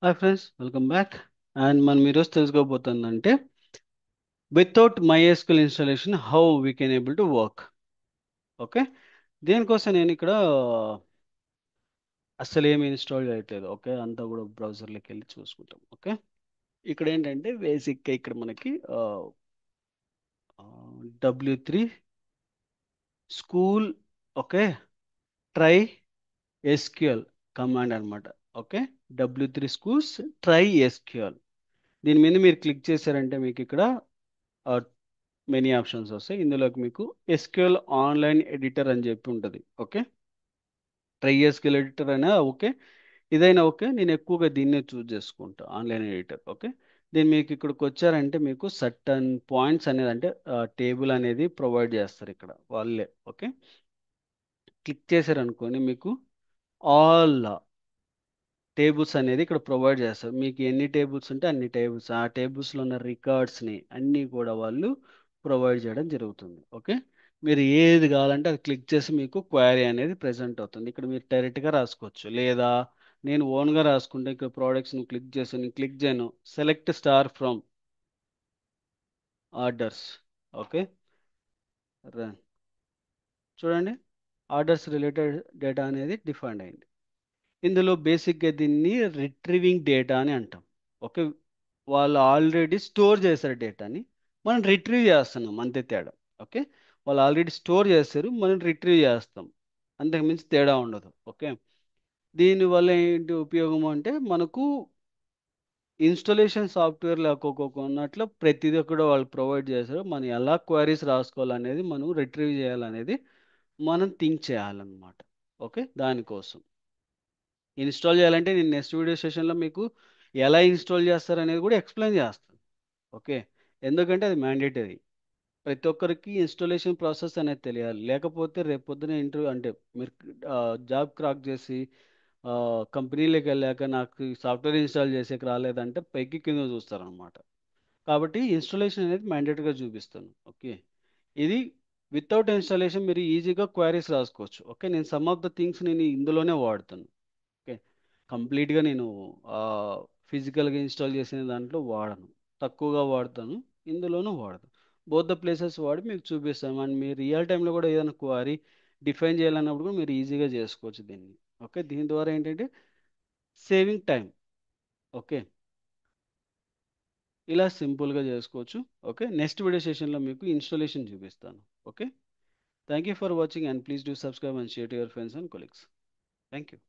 Hi friends, welcome back. And మనం ఈరోజు తెలుసుకోబోతుందంటే without MySQL installation how we can able to work. Okay, దీనికోసం నేను ఇక్కడ అస్సలు ఏమి ఇన్స్టాల్ చేయట్లేదు. ఓకే, అంతా కూడా బ్రౌజర్లోకి వెళ్ళి చూసుకుంటాం. ఓకే, ఇక్కడ ఏంటంటే బేసిక్గా ఇక్కడ మనకి W3 school, okay, try SQL command అనమాట. Okay, W3 schools try SQL. దీని మీద మీరు క్లిక్ చేశారంటే మీకు ఇక్కడ మెనీ ఆప్షన్స్ వస్తాయి. ఇందులోకి మీకు ఎస్క్యూఎల్ ఆన్లైన్ ఎడిటర్ అని చెప్పి ఉంటుంది. ఓకే, ట్రై ఎస్క్యూఎల్ ఎడిటర్ అయినా ఓకే, ఇదైనా ఓకే. నేను ఎక్కువగా దీన్నే చూస్ చేసుకుంటా, ఆన్లైన్ ఎడిటర్. ఓకే, దీని మీకు ఇక్కడికి వచ్చారంటే మీకు సర్టన్ పాయింట్స్ అనేది అంటే టేబుల్ అనేది ప్రొవైడ్ చేస్తారు ఇక్కడ వాళ్ళే. ఓకే, క్లిక్ చేశారనుకోని మీకు ఆల్ టేబుల్స్ అనేది ఇక్కడ ప్రొవైడ్ చేస్తారు. మీకు ఎన్ని టేబుల్స్ ఉంటే అన్ని టేబుల్స్, ఆ టేబుల్స్లో ఉన్న రికార్డ్స్ని అన్నీ కూడా వాళ్ళు ప్రొవైడ్ చేయడం జరుగుతుంది. ఓకే, మీరు ఏది కావాలంటే అది క్లిక్ చేసి మీకు క్వైరీ అనేది ప్రెజెంట్ అవుతుంది. ఇక్కడ మీరు డైరెక్ట్గా రాసుకోవచ్చు, లేదా నేను ఓన్గా రాసుకుంటే ఇక్కడ ప్రోడక్ట్స్ని క్లిక్ చేసి నేను క్లిక్ చేయను, select star from orders. Okay, చూడండి, ఆర్డర్స్ రిలేటెడ్ డేటా అనేది డిఫైన్ అయింది. ఇందులో బేసిక్గా దీన్ని రిట్రీవింగ్ డేటా అని అంటాం. ఓకే, వాళ్ళు ఆల్రెడీ స్టోర్ చేశారు డేటాని, మనం రిట్రీవ్ చేస్తున్నాం, అంతే తేడా. ఓకే, వాళ్ళు ఆల్రెడీ స్టోర్ చేశారు, మనం రిట్రీవ్ చేస్తాం, అంతకుమించి తేడా ఉండదు. ఓకే, దీనివల్ల ఏంటి ఉపయోగం అంటే మనకు ఇన్స్టాలేషన్ సాఫ్ట్వేర్ లేకపోకున్నట్లు ప్రతిదీ కూడా వాళ్ళు ప్రొవైడ్ చేశారు. మనం ఎలా క్వైరీస్ రాసుకోవాలనేది, మనం రిట్రీవ్ చేయాలనేది మనం థింక్ చేయాలన్నమాట. ఓకే, దానికోసం ఇన్స్టాల్ చేయాలంటే నేను నెక్స్ట్ వీడియో సెషన్లో మీకు ఎలా ఇన్స్టాల్ చేస్తారనేది కూడా ఎక్స్ప్లెయిన్ చేస్తాను. ఓకే, ఎందుకంటే అది మ్యాండేటరీ. ప్రతి ఒక్కరికి ఇన్స్టాలేషన్ ప్రాసెస్ అనేది తెలియాలి, లేకపోతే రేపు పొద్దున ఇంటర్వ్యూ అంటే మీరు జాబ్ క్రాక్ చేసి కంపెనీలోకి వెళ్ళాక నాకు సాఫ్ట్వేర్ ఇన్స్టాల్ చేసేకి రాలేదంటే పైకి కింద చూస్తారనమాట. కాబట్టి ఇన్స్టాలేషన్ అనేది మ్యాండేటరీగా చూపిస్తాను. ఓకే, ఇది వితౌట్ ఇన్స్టాలేషన్ మీరు ఈజీగా క్వైరీస్ రాసుకోవచ్చు. ఓకే, నేను సమ్ ఆఫ్ ద థింగ్స్ నేను ఇందులోనే వాడుతాను. ఓకే, కంప్లీట్గా నేను ఫిజికల్గా ఇన్స్టాల్ చేసిన దాంట్లో వాడను, తక్కువగా వాడతాను, ఇందులోనూ వాడతాను. బోత్ ద ప్లేసెస్ వాడి మీకు చూపిస్తాను. అండ్ మీరు రియల్ టైంలో కూడా ఏదైనా క్వారీ డిఫైన్ చేయాలన్నప్పుడు కూడా మీరు ఈజీగా చేసుకోవచ్చు దీన్ని. ఓకే, దీని ద్వారా ఏంటంటే సేవింగ్ టైం. ఓకే, ఇలా సింపుల్గా చేసుకోవచ్చు. ఓకే, నెక్స్ట్ వీడియో సెషన్లో మీకు ఇన్స్టాలేషన్ చూపిస్తాను. Okay, thank you for watching and please do subscribe and share to your friends and colleagues. Thank you.